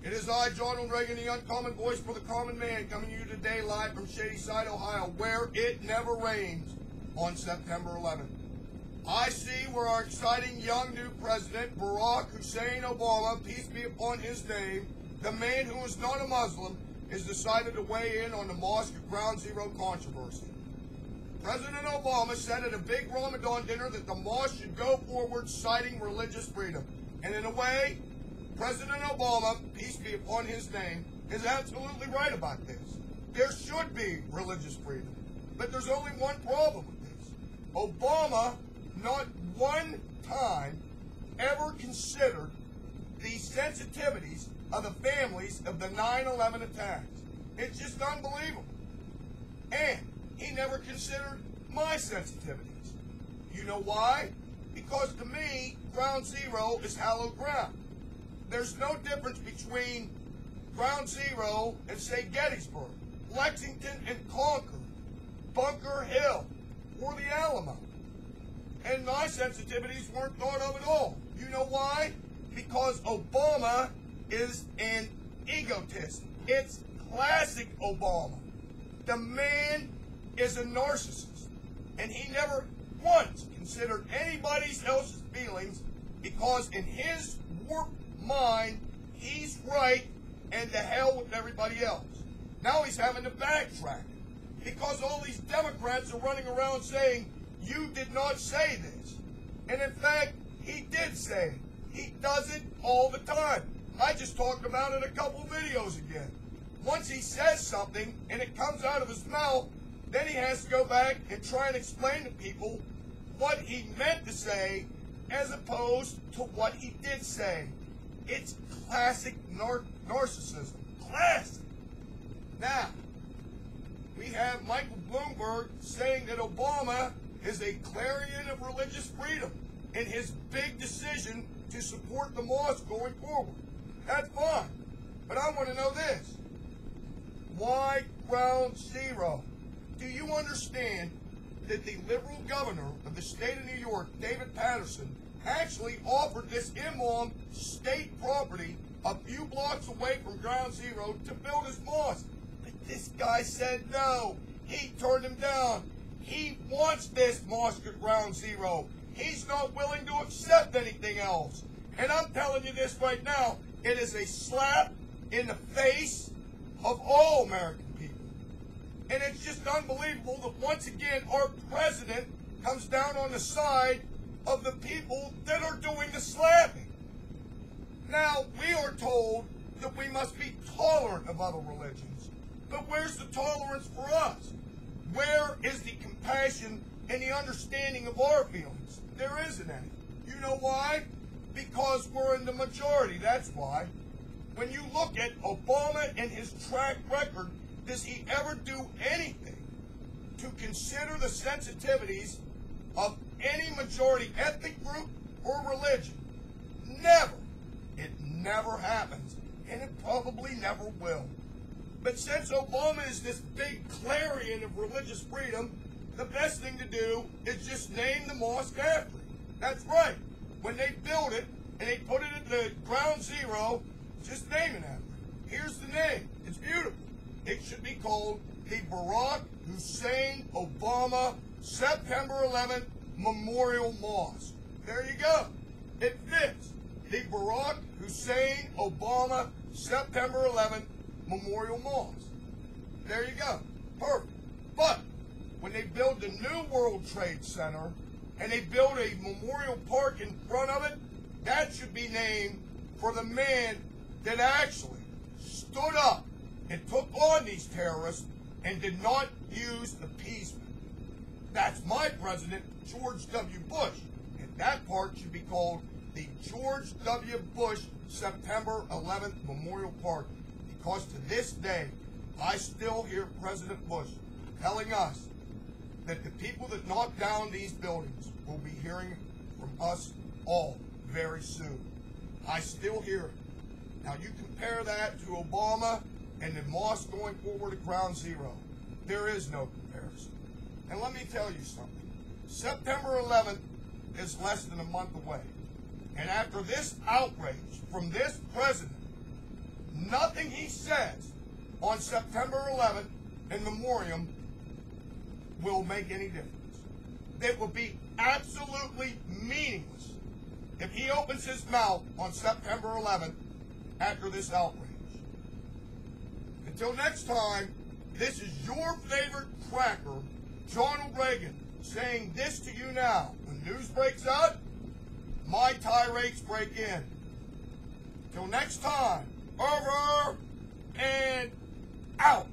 It is I, Ronald Reagan, the uncommon voice for the common man, coming to you today live from Shadyside, Ohio, where it never rains on September 11th. I see where our exciting young new president, Barack Hussein Obama, peace be upon his name, the man who is not a Muslim, has decided to weigh in on the Mosque at Ground Zero controversy. President Obama said at a big Ramadan dinner that the mosque should go forward citing religious freedom. And in a way, President Obama, peace be upon his name, is absolutely right about this. There should be religious freedom. But there's only one problem with this. Obama, not one time, ever considered the sensitivities of the families of the 9/11 attacks. It's just unbelievable. And he never considered my sensitivities. You know why? Because to me, Ground Zero is hallowed ground. There's no difference between Ground Zero and, say, Gettysburg, Lexington and Concord, Bunker Hill, or the Alamo. And my sensitivities weren't thought of at all. You know why? Because Obama is an egotist. It's classic Obama. The man is a narcissist. And he never once considered anybody else's feelings because in his warped mind, he's right, and to hell with everybody else. Now he's having to backtrack because all these Democrats are running around saying, you did not say this. And in fact, he did say it. He does it all the time. I just talked about it a couple videos again. Once he says something and it comes out of his mouth, then he has to go back and try and explain to people what he meant to say as opposed to what he did say. It's classic narcissism. Classic. Now, we have Michael Bloomberg saying that Obama is a clarion of religious freedom in his big decision to support the mosque going forward. That's fine. But I want to know this. Why Ground Zero? Do you understand that the liberal governor of the state of New York, David Patterson, actually offered this imam state property a few blocks away from Ground Zero to build his mosque? But this guy said no. He turned him down. He wants this mosque at Ground Zero. He's not willing to accept anything else. And I'm telling you this right now, it is a slap in the face of all American people. And it's just unbelievable that once again our president comes down on the side of the people that are doing the slapping. Now, we are told that we must be tolerant of other religions. But where's the tolerance for us? Where is the compassion and the understanding of our feelings? There isn't any. You know why? Because we're in the majority, that's why. When you look at Obama and his track record, does he ever do anything to consider the sensitivities of any majority ethnic group or religion? Never. It never happens, and it probably never will. But since Obama is this big clarion of religious freedom, the best thing to do is just name the mosque after him. That's right. When they build it and they put it at the Ground Zero, just name it after him. Here's the name. It's beautiful. It should be called the Barack Hussein Obama September 11th Memorial Mosque. There you go. It fits. The Barack Hussein Obama September 11th Memorial Mosque. There you go. Perfect. But when they build the new World Trade Center and they build a memorial park in front of it, that should be named for the man that actually stood up and took on these terrorists and did not use appeasement. That's my president, George W. Bush. And that park should be called the George W. Bush September 11th Memorial Park. Because to this day, I still hear President Bush telling us that the people that knock down these buildings will be hearing from us all very soon. I still hear it. Now you compare that to Obama and the mosque going forward at Ground Zero. There is no comparison. And let me tell you something. September 11th is less than a month away. And after this outrage from this president, nothing he says on September 11th in memoriam will make any difference. It will be absolutely meaningless if he opens his mouth on September 11th after this outrage. Until next time, this is your favorite cracker, Ronald Reagan, saying this to you now. When news breaks out, my tirades break in. Till next time, over and out.